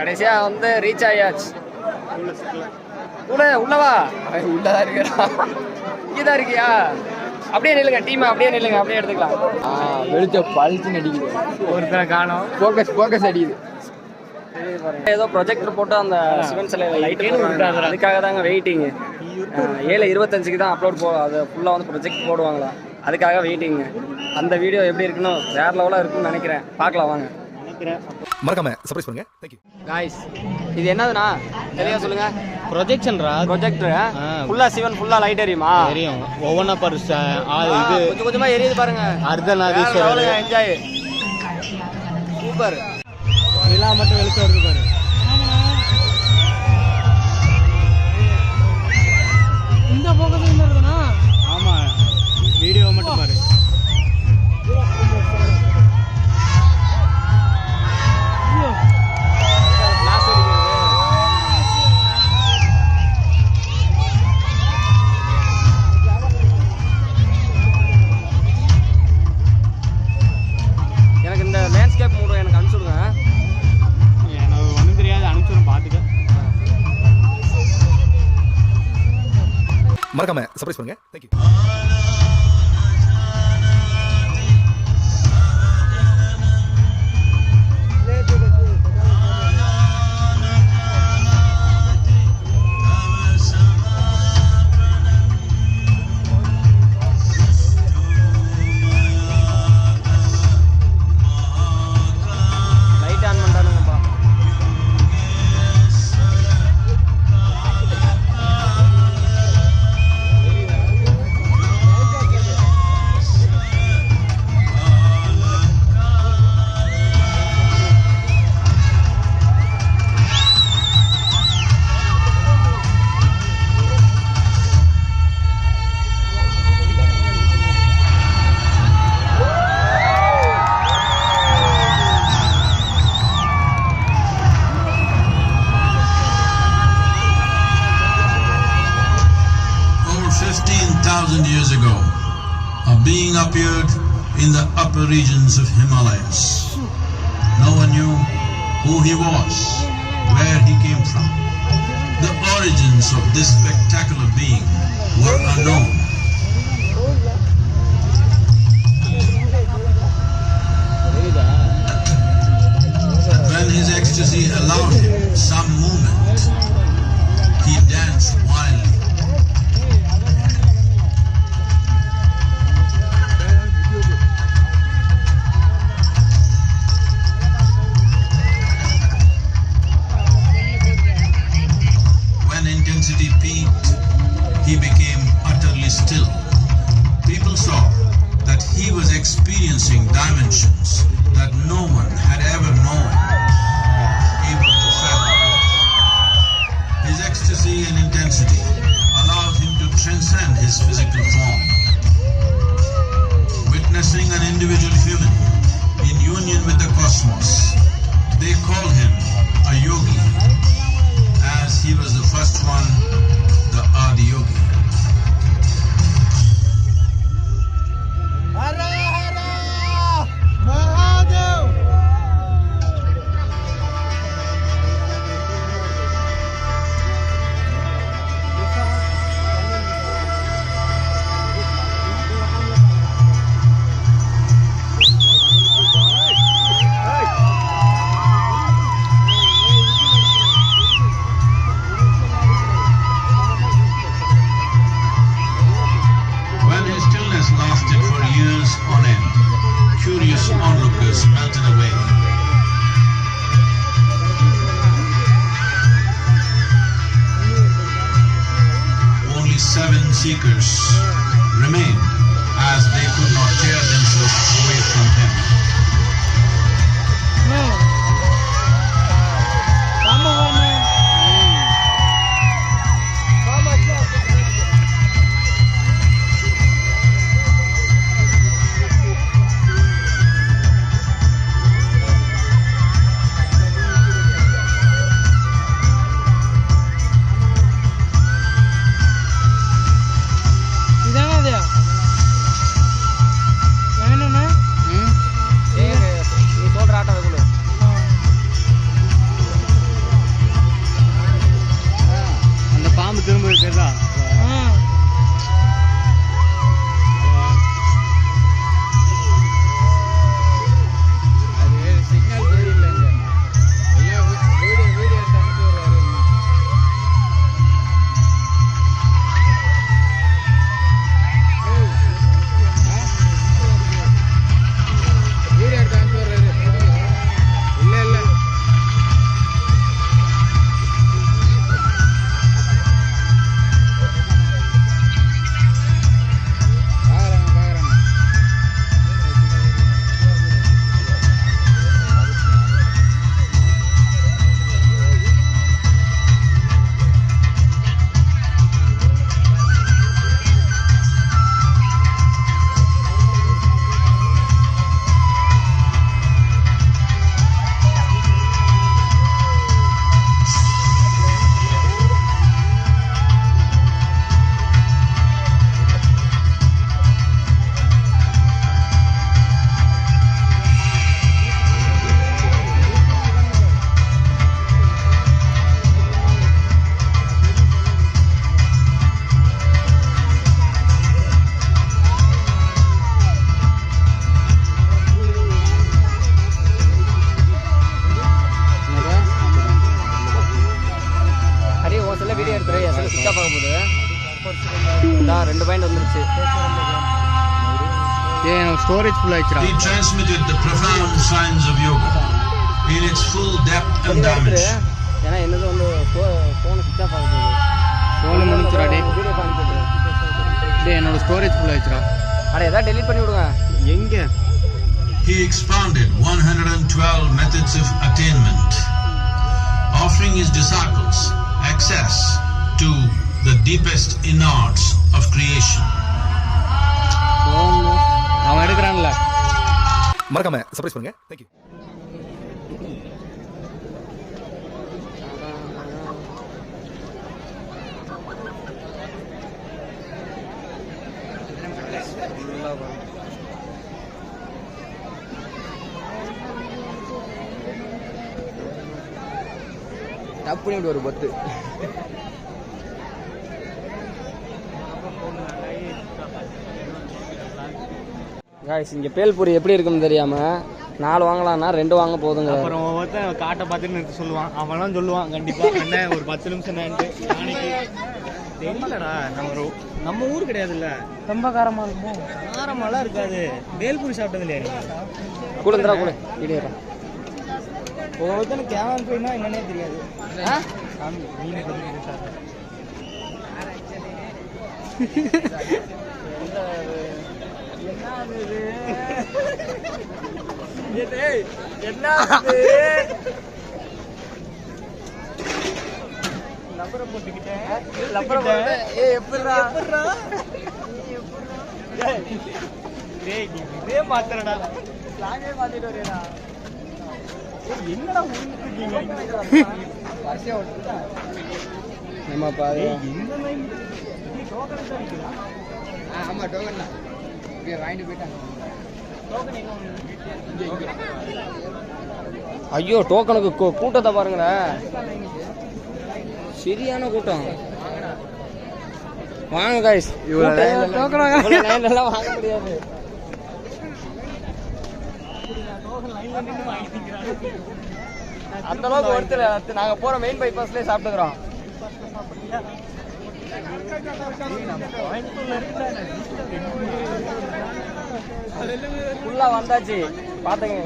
கடைசியா வந்து ரீச் ஆயாச்சு. உள்ளவா உள்ளதான் இருக்கிறா, இங்கதான் இருக்கியா? அப்படியே நில்லுங்க, டீம் அப்படியே நில்லுங்க, அப்படியே எடுத்துக்கலாம். வெளிச்ச பழிச்சு நடிக்குது, ஒருத்தரை காணும், ஃபோக்கஸ் அடிக்குது. ஏதோ ப்ரொஜெக்டர் போட்டு அந்த சிவன் சிலை லைட் போடுறாங்க, அதுக்காக தாங்க வெயிட்டிங். 7:25 தான் அப்லோட் அது ஃபுல்லாக வந்து ப்ரொஜெக்ட் போடுவாங்களா, அதுக்காக வெயிட்டிங்க. அந்த வீடியோ எப்படி இருக்குன்னு வேற லெவலாக இருக்குன்னு நினைக்கிறேன். பார்க்கலாம் வாங்க. மறக்காம சர்ப்ரைஸ் பண்ணுங்க. Thank you. गाइस இது என்னதுனா தெளிவா சொல்லுங்க. ப்ரொஜெக்ஷன்ரா, ப்ரொஜெக்டர் ஃபுல்லா சிவன் ஃபுல்லா லைட் எரியுமா? எரியும். ஒவ்வொன்றா பர்ஸ் இது கொஞ்சம் கொஞ்சமா எரியுது பாருங்க. Ardhanareeswarar enjoy, super. இதெல்லாம் மட்டும் வெளிச்சம் வருது பாரு. இந்த போக்கஸ் இருக்குதுனா ஆமா, வீடியோ மட்டும் பாரு. எனக்கு இந்த லேண்ட்ஸ்கேப் மூடு எனக்கு அனுப்பிச்சுடுங்க. எனக்கு ஒன்றும் தெரியாது, அனுப்பிச்சுடும் பார்த்துக்க. மறக்காம சர்ப்ரைஸ் பண்ணுங்க. Thank you. லைட் ஆன் பண்ணிட்டானுங்கப்பா. Over 15,000 years ago, a being appeared in the upper regions of Himalayas. No one knew who he was, where he came from. The origins of this spectacular being were unknown. When his ecstasy allowed him some movement, he danced wildly. When intensity peaked, he became utterly still. People saw that he was experiencing dimensions that no one had ever known, able to fathom. His ecstasy and intensity allowed him to transcend his physical form. Witnessing an individual human in union with the cosmos, they call him a yogi, as he was the first one, the Adi Yogi. When his stillness lasted for years on end, curious onlookers melted away. Only 7 seekers remained, as they could not tear themselves away from him. இதான் 2 point வந்துருச்சு. Storage full ஆயிடுச்சுடா. He transmitted the profound science of yoga in its full depth and dimension. ஏன்னா என்னது வந்து phone சுவிட்ச் of ஆகுது. Phone முடிஞ்சுடா டேய். Video call போட்டு டேய் என்னோட ஸ்டோரேஜ் ஃபுல் ஆயிடுச்சுடா. அட ஏதாவது டெலீட் பண்ணி விடுங்க. எங்க He expounded 112 methods of attainment, offering his disciples access to the deepest innards of creation. அவன் எடுக்கிறான்ல. மறக்காம சர்ப்ரைஸ் பண்ணுங்க. தேங்க்யூ. டப் பண்ணி விட்டு ஒரு பத்து. காய்ஸ் இங்கே பேல்பூரி எப்படி இருக்குன்னு தெரியாமல் 4 வாங்கலாம்னா 2 வாங்க போதுங்க. அப்புறம் ஒவ்வொருத்தன் காட்டை பார்த்துட்டு நிறுத்தி சொல்லுவான். அவன்லாம் சொல்லுவான் கண்டிப்பாக அண்ணன் ஒரு 10 நிமிஷம் நான்ட்டு தெரியலடா. நம்ம ஊர் கிடையாதுல்ல. ரொம்ப காரமாக இருக்கும். காரமெல்லாம் இருக்காது. பேல்பூரி சாப்பிட்டது இல்லையா? கூடந்திரா கூட வீடியோ ஒவ்வொருத்தனுக்கு கேமரா போயினா என்னன்னே தெரியாது. சாமி மீனை பற்றி லப்பரம் போட்டுக்கிட்டேன். இதே மாத்திரடா. மாத்திட்டு வரேடா. என்னடா நம்ம பாரு. என்ன ஆமா டோக்கன் தான். இப்படியே வாங்கிட்டு போயிட்டாங்க. ஐயோ டோக்கனுக்கு கூட்டத்தை பாருங்களேன். சரியான கூட்டம். வாங்க காய்ஸ். லைன்லாம் வாங்க முடியாது. அந்த அளவுக்கு ஒருத்தர் நாங்க போற மெயின் பைபாஸ்லயே சாப்பிட்டுக்கிறோம். ஃபுல்லா வந்தாச்சு பாத்துங்க.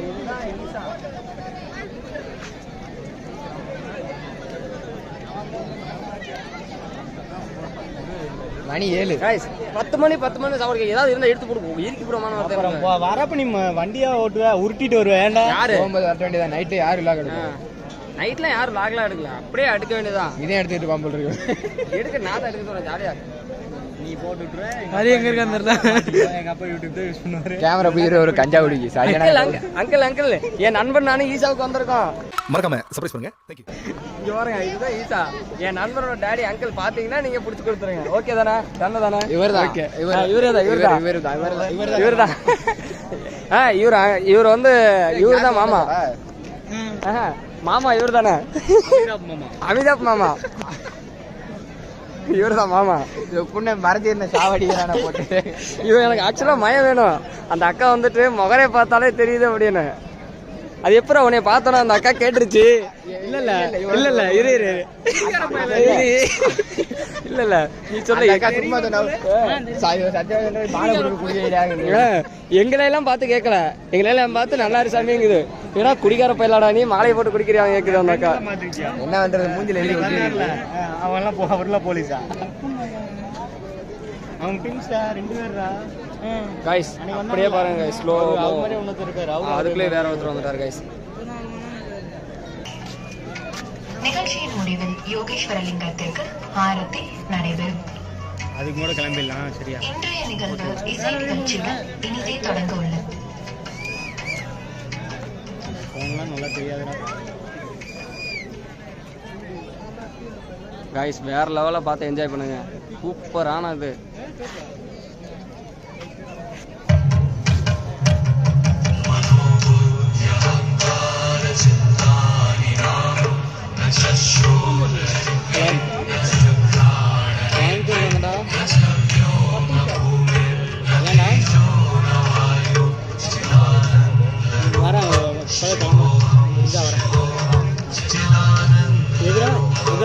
மணி 7. காய்ஸ் 10 மணி சாப்பிடுங்க. ஏதாவது இருந்தா எடுத்து போடுவோம். இறுக்கி போடுமான வார்த்தை. வரப்ப நீ வண்டியா ஓட்டுவ உருட்டிட்டு வருவ. ஏன்டா யாரு போகும்போது வர வேண்டியதான். நைட்டு யாரும் இல்லா கிடைக்கும். நைட்ல யாரும் லாக்லாம் எடுக்கல. அப்படியே எடுக்க வேண்டியதான். இதே எடுத்துக்கிட்டு பாம்பல் இருக்கு. எடுக்க நான் தான் எடுக்க சொல்றேன். ஜாலியா நீ போட்டுட்டுற. அது எங்க இருக்கு அந்த எங்க அப்பா யூடியூப் தான் யூஸ் பண்ணுவாரு. கேமரா போய் ஒரு கஞ்சா குடிக்கு. சரியான அங்கிள் என் நண்பன் நானும் ஈசாவுக்கு வந்திருக்கோம். மறக்காம சர்ப்ரைஸ் பண்ணுங்க. தேங்க்யூ. இங்க பாருங்க இதுதான் ஈசா. என் நண்பனோட டாடி அங்கிள் பாத்தீங்கன்னா நீங்க புடிச்சு கொடுத்துருங்க. ஓகே தானே? தானே? இவர்தான். இவர் வந்து இவர்தான் மாமா. மாமா இவர் தானே? அமிதாப் மாமா. இவர்தான் மாமா. புண்ணை மறந்து என்ன சாவடிக்கிறான போட்டு. இவன் எனக்கு ஆக்சுவலா மயம் வேணும். அந்த அக்கா வந்துட்டு முகரை பார்த்தாலே தெரியுது அப்படின்னு. அது எப்பறம் உன்னை பார்த்தோன்னா அந்த அக்கா கேட்டுருச்சு. இல்ல நீ சொல்ல எங்களையெல்லாம் பார்த்து கேட்கல. எங்களையெல்லாம் பார்த்து நல்லா சாமிங்குது. ஏன்னா குடிக்கார பயிலாடா நீ மாலையை போட்டு குடிக்கிறியா கேட்குது அந்த அக்கா. என்ன பண்றது மூஞ்சில அவன்லாம் போலீஸா? அவன் பிங்ஸ்டா 2 பேர்ரா. गाइस அப்படியே பாருங்க गाइस ஸ்லோ மாதிரி ஒருத்தர் இருக்காரு. அதுக்குள்ளே வேற ஒருத்தர் வந்துட்டார் गाइस. நிகழ்ச்சியின் முடிவில் யோகேஸ்வர லிங்கத்திற்கு ஆரத்தி நடைபெறும். அதுக்கு கூட கிளம்பிடலாம். சரியா? இன்றைய நிகழ்வு இசை நிகழ்ச்சியுடன் இனிதே தொடங்க உள்ளது. போன்லாம் நல்லா தெரியாதுடா. गाइस வேற லெவல்ல பார்த்து என்ஜாய் பண்ணுங்க. சூப்பரான இது.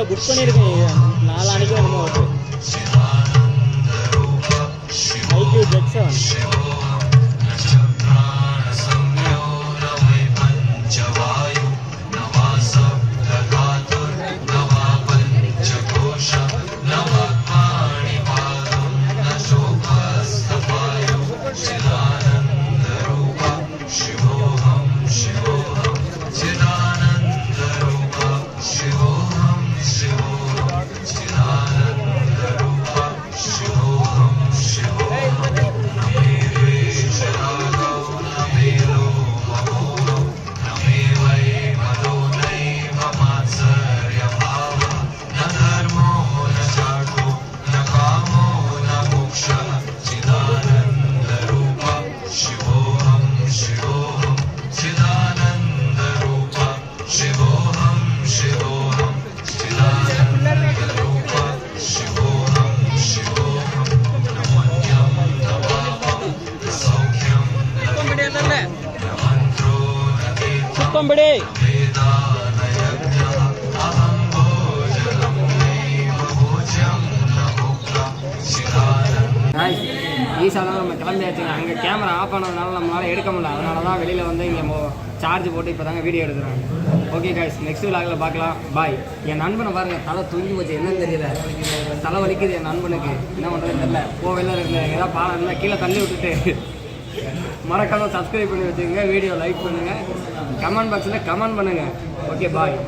புக் பண்ணியிருக்கேன் 4 அன்னைக்கு என்னமோ வருது. சுத்தம்படி ஈஸாக நம்ம கிளம்பியாச்சுங்க. அங்கே கேமரா ஆஃப் ஆனதுனால நம்மளால் எடுக்க முடியல. அதனால தான் வெளியில் வந்து இங்கே சார்ஜ் போட்டு இப்போ தாங்க வீடியோ எடுக்கிறாங்க. ஓகே காய்ஸ், நெக்ஸ்ட் விலாகில் பார்க்கலாம். பாய். என் நண்பனை பாருங்கள், தலை தூங்கி போச்சு. என்னன்னு தெரியல, தலை வலிக்குது என் நண்பனுக்கு. என்ன பண்ணுறதுன்னு தெரியல. போகல இருக்குல்ல, ஏதாவது பாலம் இருந்தால் கீழே தள்ளி விட்டுட்டு மறக்காமல் சப்ஸ்கிரைப் பண்ணி வச்சுக்கோங்க. வீடியோ லைக் பண்ணுங்கள், கமெண்ட் பாக்ஸில் கமெண்ட் பண்ணுங்கள். Okay bye.